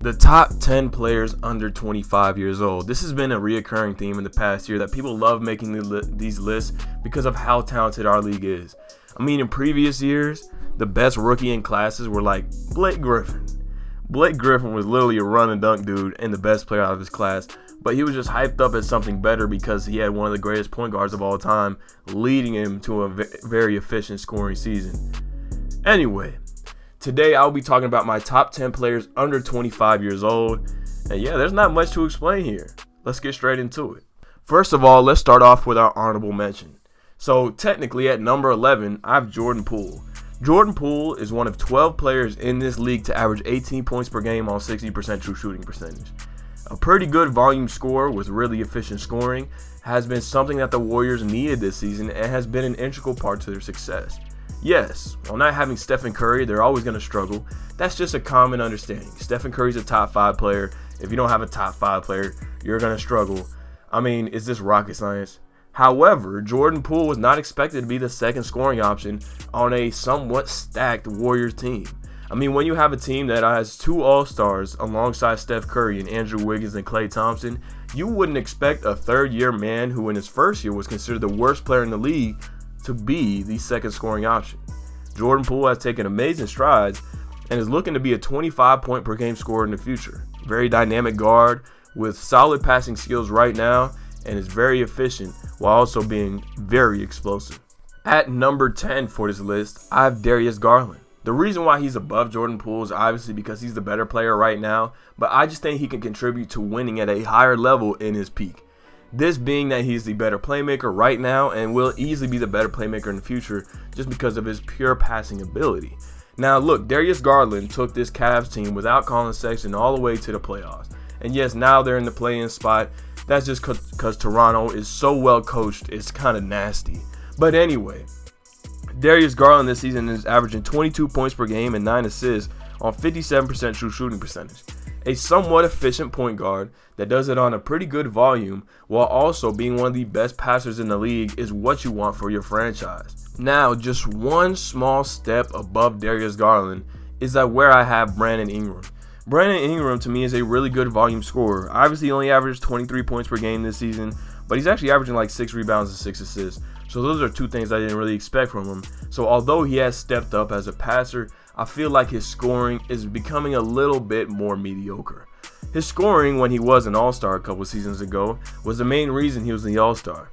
The top 10 players under 25 years old. This has been a reoccurring theme in the past year that people love making these lists because of how talented our league is. I mean, in previous years, the best rookie in classes were like Blake Griffin. Blake Griffin was literally a run and dunk dude and the best player out of his class, but he was just hyped up as something better because he had one of the greatest point guards of all time, leading him to a very efficient scoring season. Anyway, today I'll be talking about my top 10 players under 25 years old. And yeah, there's not much to explain here. Let's get straight into it. First of all, let's start off with our honorable mention. So technically at number 11, I have Jordan Poole. Jordan Poole is one of 12 players in this league to average 18 points per game on 60% true shooting percentage. A pretty good volume scorer with really efficient scoring has been something that the Warriors needed this season and has been an integral part to their success. Yes, while not having Stephen Curry, they're always going to struggle. That's just a common understanding. Stephen Curry's a top 5 player. If you don't have a top 5 player, you're going to struggle. I mean, is this rocket science? However, Jordan Poole was not expected to be the second scoring option on a somewhat stacked Warriors team. I mean, when you have a team that has 2 All-Stars alongside Steph Curry and Andrew Wiggins and Klay Thompson, you wouldn't expect a third-year man who in his first year was considered the worst player in the league to be the second scoring option. Jordan Poole has taken amazing strides and is looking to be a 25 point per game scorer in the future. Very dynamic guard with solid passing skills right now and is very efficient while also being very explosive. At number 10 for this list, I have Darius Garland. The reason why he's above Jordan Poole is obviously because he's the better player right now, but I just think he can contribute to winning at a higher level in his peak. This being that he's the better playmaker right now and will easily be the better playmaker in the future just because of his pure passing ability. Now look, Darius Garland took this Cavs team without Colin Sexton all the way to the playoffs. And yes, now they're in the play-in spot. That's just because Toronto is so well coached, it's kind of nasty. But anyway, Darius Garland this season is averaging 22 points per game and 9 assists on 57% true shooting percentage. A somewhat efficient point guard that does it on a pretty good volume while also being one of the best passers in the league is what you want for your franchise. Now, just one small step above Darius Garland is at where I have Brandon Ingram. Brandon Ingram to me is a really good volume scorer. Obviously, he only averaged 23 points per game this season, but he's actually averaging like 6 rebounds and 6 assists. So those are 2 things I didn't really expect from him. So although he has stepped up as a passer, I feel like his scoring is becoming a little bit more mediocre. His scoring when he was an All-Star a couple seasons ago was the main reason he was the All-Star.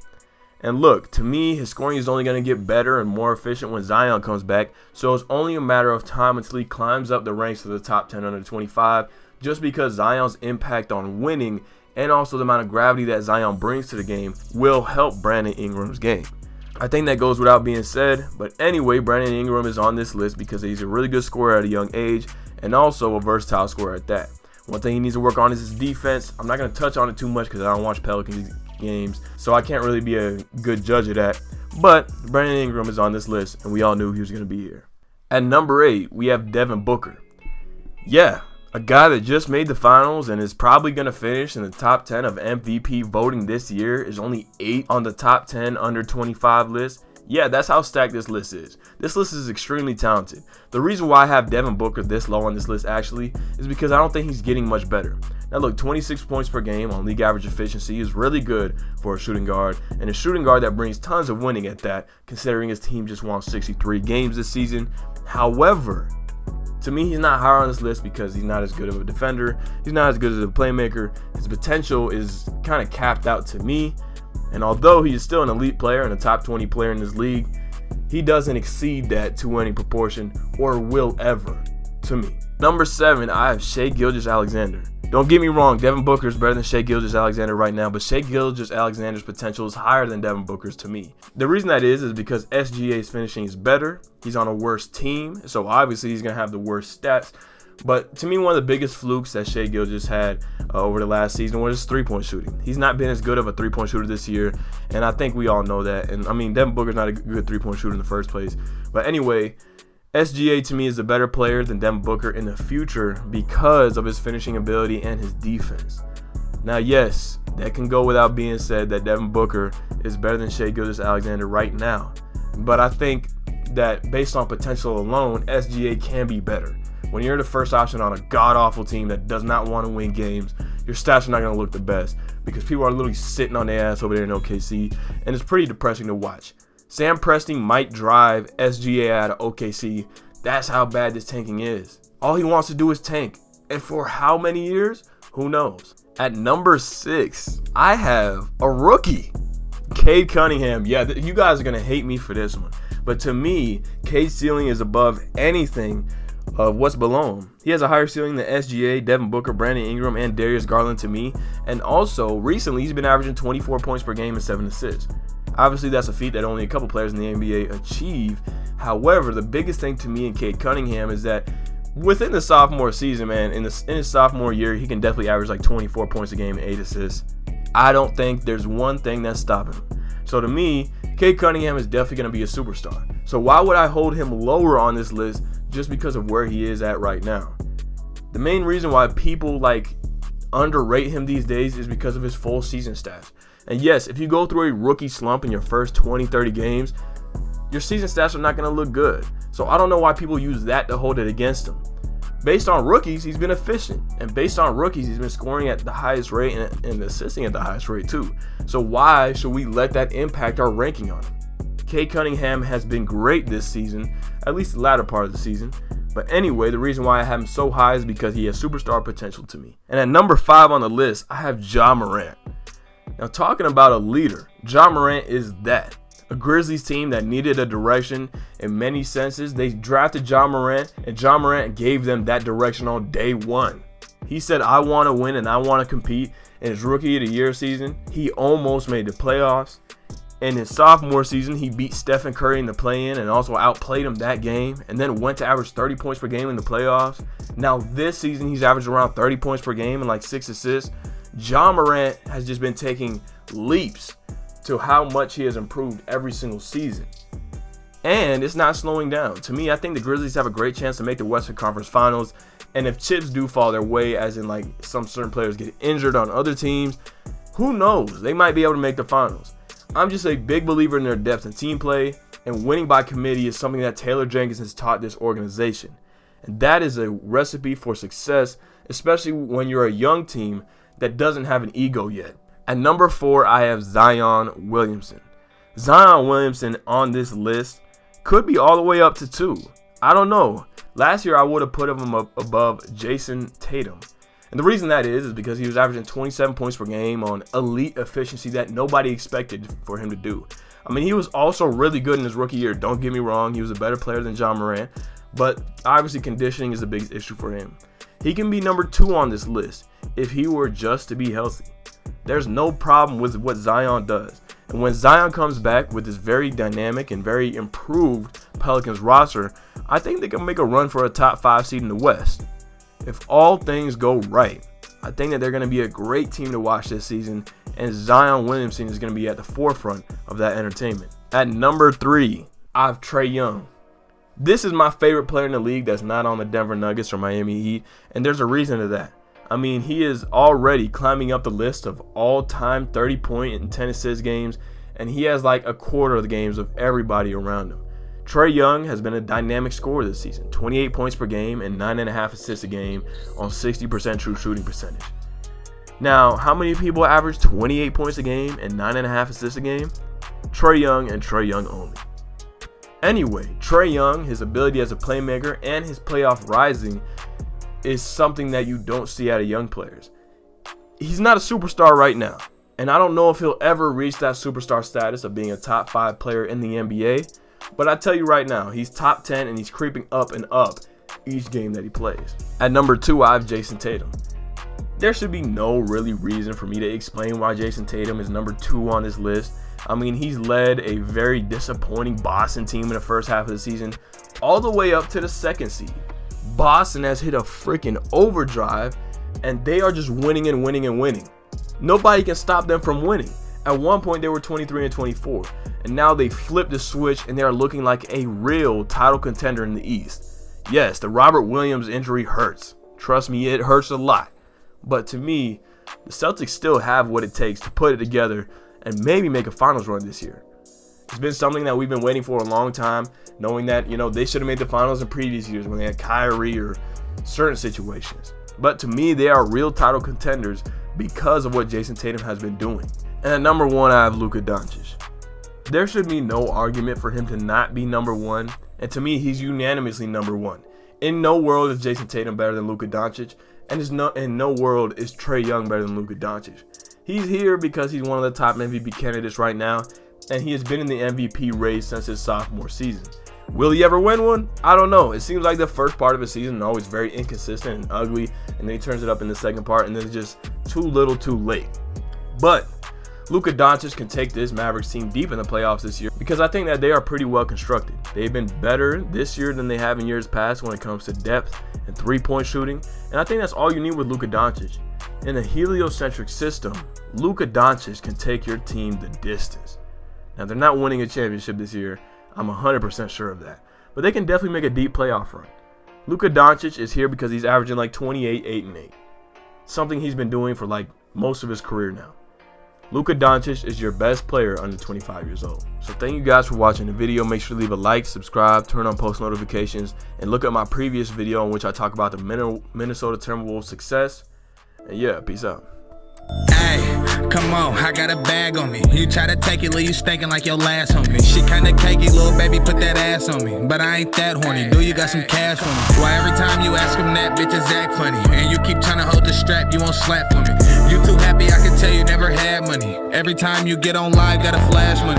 And look, to me, his scoring is only going to get better and more efficient when Zion comes back, so it's only a matter of time until he climbs up the ranks to the top 10 under 25, just because Zion's impact on winning and also the amount of gravity that Zion brings to the game will help Brandon Ingram's game. I think that goes without being said, but anyway, Brandon Ingram is on this list because he's a really good scorer at a young age and also a versatile scorer at that. One thing he needs to work on is his defense. I'm not going to touch on it too much because I don't watch Pelicans games, so I can't really be a good judge of that. But Brandon Ingram is on this list, and we all knew he was going to be here. At number 8, we have Devin Booker. Yeah, a guy that just made the finals and is probably going to finish in the top 10 of MVP voting this year is only 8 on the top 10 under 25 list. Yeah, that's how stacked this list is. This list is extremely talented. The reason why I have Devin Booker this low on this list actually is because I don't think he's getting much better. Now look, 26 points per game on league average efficiency is really good for a shooting guard, and a shooting guard that brings tons of winning at that, considering his team just won 63 games this season. However, to me, he's not higher on this list because he's not as good of a defender. He's not as good as a playmaker. His potential is kind of capped out to me. And although he is still an elite player and a top 20 player in this league, he doesn't exceed that to any proportion or will ever to me. Number 7, I have Shai Gilgeous-Alexander. Don't get me wrong, Devin Booker is better than Shai Gilgeous-Alexander right now, but Shai Gilgeous-Alexander's potential is higher than Devin Booker's to me. The reason that is because SGA's finishing is better. He's on a worse team, so obviously he's going to have the worst stats. But to me, one of the biggest flukes that Shai Gilgeous had over the last season was his three-point shooting. He's not been as good of a three-point shooter this year, and I think we all know that. And I mean, Devin Booker's not a good three-point shooter in the first place. But anyway, SGA to me is a better player than Devin Booker in the future because of his finishing ability and his defense. Now, yes, that can go without being said that Devin Booker is better than Shai Gilgeous-Alexander right now. But I think that based on potential alone, SGA can be better. When you're the first option on a god-awful team that does not want to win games, your stats are not going to look the best because people are literally sitting on their ass over there in OKC, and it's pretty depressing to watch. Sam Presti might drive SGA out of OKC. That's how bad this tanking is. All he wants to do is tank. And for how many years? Who knows? At number 6, I have a rookie, Cade Cunningham. Yeah, you guys are going to hate me for this one. But to me, Cade's ceiling is above anything of what's below him. He has a higher ceiling than SGA, Devin Booker, Brandon Ingram, and Darius Garland to me. And also, recently, he's been averaging 24 points per game and 7 assists. Obviously, that's a feat that only a couple players in the NBA achieve. However, the biggest thing to me in Cade Cunningham is that within the sophomore season, man, in his sophomore year, he can definitely average like 24 points a game and 8 assists. I don't think there's one thing that's stopping him. So to me, Cade Cunningham is definitely going to be a superstar. So why would I hold him lower on this list just because of where he is at right now? The main reason why people underrate him these days is because of his full season stats. And yes, if you go through a rookie slump in your first 20, 30 games, your season stats are not going to look good. So I don't know why people use that to hold it against him. Based on rookies, he's been efficient. And based on rookies, he's been scoring at the highest rate and assisting at the highest rate too. So why should we let that impact our ranking on him? Cade Cunningham has been great this season, at least the latter part of the season. But anyway, the reason why I have him so high is because he has superstar potential to me. And at number 5 on the list, I have Ja Morant. Now, talking about a leader, Ja Morant is that. A Grizzlies team that needed a direction in many senses. They drafted Ja Morant, and Ja Morant gave them that direction on day one. He said, I want to win and I want to compete. In his rookie of the year season, he almost made the playoffs. In his sophomore season, he beat Stephen Curry in the play-in and also outplayed him that game, and then went to average 30 points per game in the playoffs. Now this season, he's averaged around 30 points per game and like 6 assists. Ja Morant has just been taking leaps to how much he has improved every single season. And it's not slowing down. To me, I think the Grizzlies have a great chance to make the Western Conference Finals. And if chips do fall their way, as in like some certain players get injured on other teams, who knows? They might be able to make the finals. I'm just a big believer in their depth and team play, and winning by committee is something that Taylor Jenkins has taught this organization. And that is a recipe for success, especially when you're a young team that doesn't have an ego yet. At number 4, I have Zion Williamson. Zion Williamson on this list could be all the way up to 2. I don't know. Last year, I would have put him up above Jayson Tatum. And the reason that is because he was averaging 27 points per game on elite efficiency that nobody expected for him to do. I mean, he was also really good in his rookie year. Don't get me wrong. He was a better player than Ja Morant. But obviously, conditioning is a big issue for him. He can be number 2 on this list if he were just to be healthy. There's no problem with what Zion does. And when Zion comes back with this very dynamic and very improved Pelicans roster, I think they can make a run for a top 5 seed in the West. If all things go right, I think that they're going to be a great team to watch this season, and Zion Williamson is going to be at the forefront of that entertainment. At number 3, I have Trae Young. This is my favorite player in the league that's not on the Denver Nuggets or Miami Heat, and there's a reason to that. I mean, he is already climbing up the list of all-time 30-point and 10 assist games, and he has like a quarter of the games of everybody around him. Trae Young has been a dynamic scorer this season, 28 points per game and 9.5 assists a game on 60% true shooting percentage. Now, how many people average 28 points a game and 9.5 assists a game? Trae Young and Trae Young only. Anyway, Trae Young, his ability as a playmaker and his playoff rising is something that you don't see out of young players. He's not a superstar right now, and I don't know if he'll ever reach that superstar status of being a top 5 player in the NBA, but I tell you right now, he's top 10 and he's creeping up and up each game that he plays. At number 2, I have Jayson Tatum. There should be no really reason for me to explain why Jayson Tatum is number 2 on this list. I mean, he's led a very disappointing Boston team in the first half of the season all the way up to the 2nd seed. Boston has hit a freaking overdrive, and they are just winning and winning and winning. Nobody can stop them from winning. At one point, they were 23-24, and now they flipped the switch, and they are looking like a real title contender in the East. Yes, the Robert Williams injury hurts. Trust me, it hurts a lot. But to me, the Celtics still have what it takes to put it together and maybe make a finals run this year. It's been something that we've been waiting for a long time, knowing that, they should have made the finals in previous years when they had Kyrie or certain situations. But to me, they are real title contenders because of what Jayson Tatum has been doing. And at number 1, I have Luka Doncic. There should be no argument for him to not be number 1, and to me, he's unanimously number 1. In no world is Jayson Tatum better than Luka Doncic, and in no world is Trae Young better than Luka Doncic. He's here because he's one of the top MVP candidates right now, and he has been in the MVP race since his sophomore season. Will he ever win one? I don't know. It seems like the first part of his season is always very inconsistent and ugly, and then he turns it up in the second part, and then it's just too little too late. But Luka Doncic can take this Mavericks team deep in the playoffs this year because I think that they are pretty well constructed. They've been better this year than they have in years past when it comes to depth and three-point shooting, and I think that's all you need with Luka Doncic. In a heliocentric system, Luka Doncic can take your team the distance. Now, they're not winning a championship this year. I'm 100% sure of that. But they can definitely make a deep playoff run. Luka Doncic is here because he's averaging like 28, 8, and 8. Something he's been doing for like most of his career now. Luka Doncic is your best player under 25 years old. So thank you guys for watching the video. Make sure to leave a like, subscribe, turn on post notifications, and look at my previous video in which I talk about the Minnesota Timberwolves' success. And yeah, peace out. Hey, come on, I got a bag on me. You try to take it, leave you stinking like your last homie. She kinda cakey, little baby, put that ass on me. But I ain't that horny, do you got some cash for me? Why every time you ask him that, bitches act funny. And you keep trying to hold the strap, you won't slap for me. You too happy, I can tell you never had money. Every time you get on live, gotta flash money.